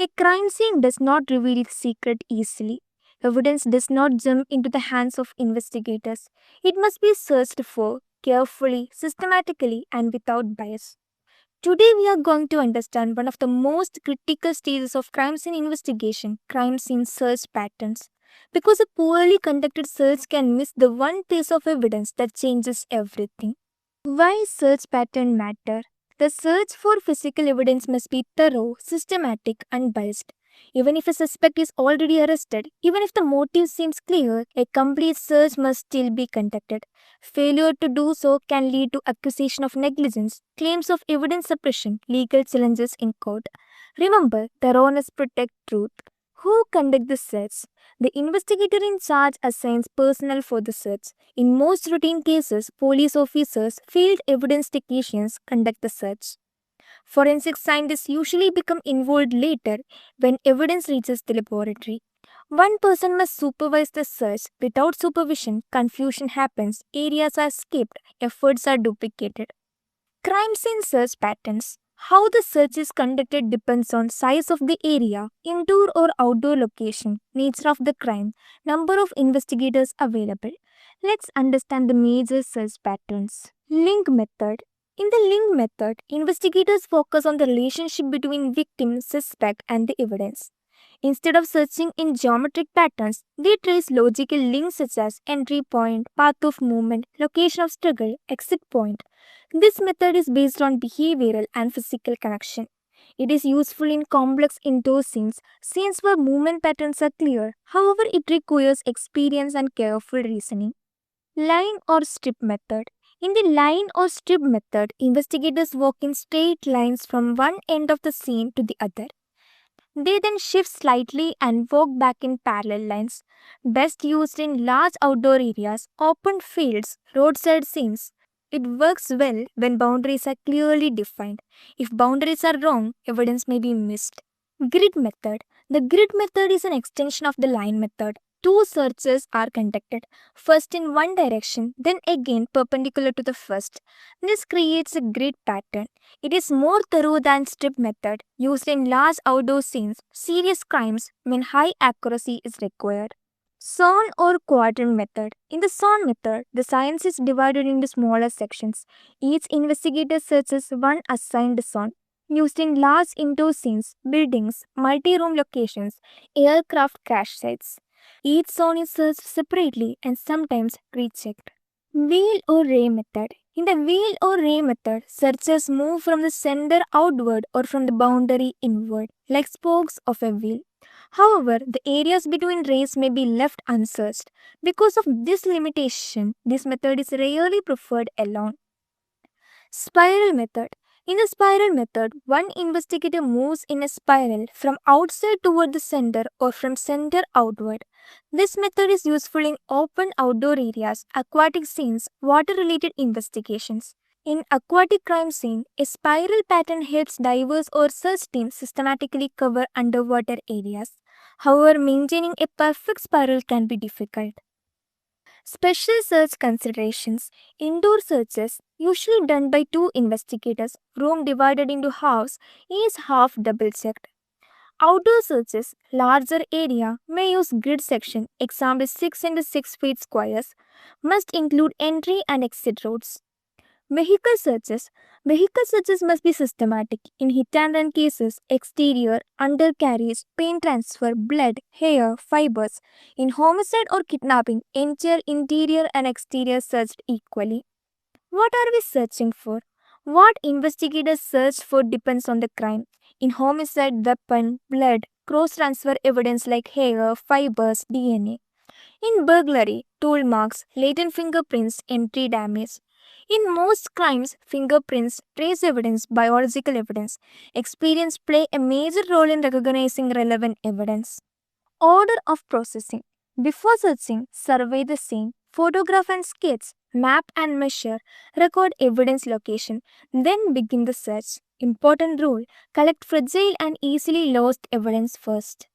A crime scene does not reveal its secret easily. Evidence does not jump into the hands of investigators. It must be searched for carefully, systematically, and without bias. Today, we are going to understand one of the most critical stages of crime scene investigation, crime scene search patterns. Because a poorly conducted search can miss the one piece of evidence that changes everything. Why search pattern matter? The search for physical evidence must be thorough, systematic, and biased. Even if a suspect is already arrested, even if the motive seems clear, a complete search must still be conducted. Failure to do so can lead to accusation of negligence, claims of evidence suppression, legal challenges in court. Remember, thoroughness protects truth. Who conducts the search? The investigator in charge assigns personnel for the search. In most routine cases, police officers, field evidence technicians conduct the search. Forensic scientists usually become involved later when evidence reaches the laboratory. One person must supervise the search. Without supervision, confusion happens, areas are skipped, efforts are duplicated. Crime scene search patterns. How the search is conducted depends on size of the area, indoor or outdoor location, nature of the crime, number of investigators available. Let's understand the major search patterns. Link method. In the link method, investigators focus on the relationship between victim, suspect, and the evidence. Instead of searching in geometric patterns, they trace logical links such as entry point, path of movement, location of struggle, exit point. This method is based on behavioral and physical connection. It is useful in complex indoor scenes where movement patterns are clear. However, it requires experience and careful reasoning. Line or strip method. In the line or strip method, investigators walk in straight lines from one end of the scene to the other. They then shift slightly and walk back in parallel lines. Best used in large outdoor areas, open fields, roadside scenes. It works well when boundaries are clearly defined. If boundaries are wrong, evidence may be missed. Grid method. The grid method is an extension of the line method. Two searches are conducted, first in one direction, then again perpendicular to the first. This creates a grid pattern. It is more thorough than strip method, used in large outdoor scenes, serious crimes when high accuracy is required. Zone or quadrant method. In the zone method, the science is divided into smaller sections. Each investigator searches one assigned zone, used in large indoor scenes, buildings, multi-room locations, aircraft crash sites. Each zone is searched separately and sometimes rechecked. Wheel or ray method. In the wheel or ray method, searchers move from the center outward or from the boundary inward, like spokes of a wheel. However, the areas between rays may be left unsearched. Because of this limitation, this method is rarely preferred alone. Spiral method. In the spiral method, one investigator moves in a spiral from outside toward the center or from center outward. This method is useful in open outdoor areas, aquatic scenes, water-related investigations. In aquatic crime scene, a spiral pattern helps divers or search teams systematically cover underwater areas. However, maintaining a perfect spiral can be difficult. Special search considerations. Indoor searches, usually done by two investigators, room divided into halves, is half double checked. Outdoor searches, larger area, may use grid section, example 6 into 6 feet squares, must include entry and exit routes. Vehicle searches. Vehicle searches must be systematic. In hit and run cases, exterior, undercarriage, pain transfer, blood, hair, fibers. In homicide or kidnapping, entire interior and exterior searched equally. What are we searching for? What investigators search for depends on the crime. In homicide, weapon, blood, cross-transfer evidence like hair, fibers, DNA. In burglary, tool marks, latent fingerprints, entry damage. In most crimes, fingerprints, trace evidence, biological evidence, experience play a major role in recognizing relevant evidence. Order of processing. Before searching, survey the scene, photograph and sketch, map and measure, record evidence location, then begin the search. Important rule: collect fragile and easily lost evidence first.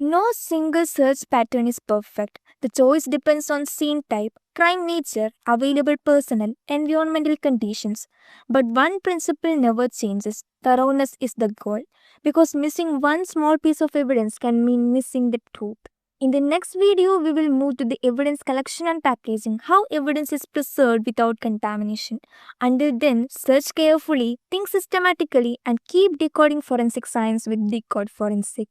No single search pattern is perfect. The choice depends on scene type, crime nature, available personnel, environmental conditions. But one principle never changes: thoroughness is the goal, because missing one small piece of evidence can mean missing the truth. In the next video, we will move to the evidence collection and packaging, how evidence is preserved without contamination. Until then, search carefully, think systematically, and keep decoding forensic science with Decode Forensic.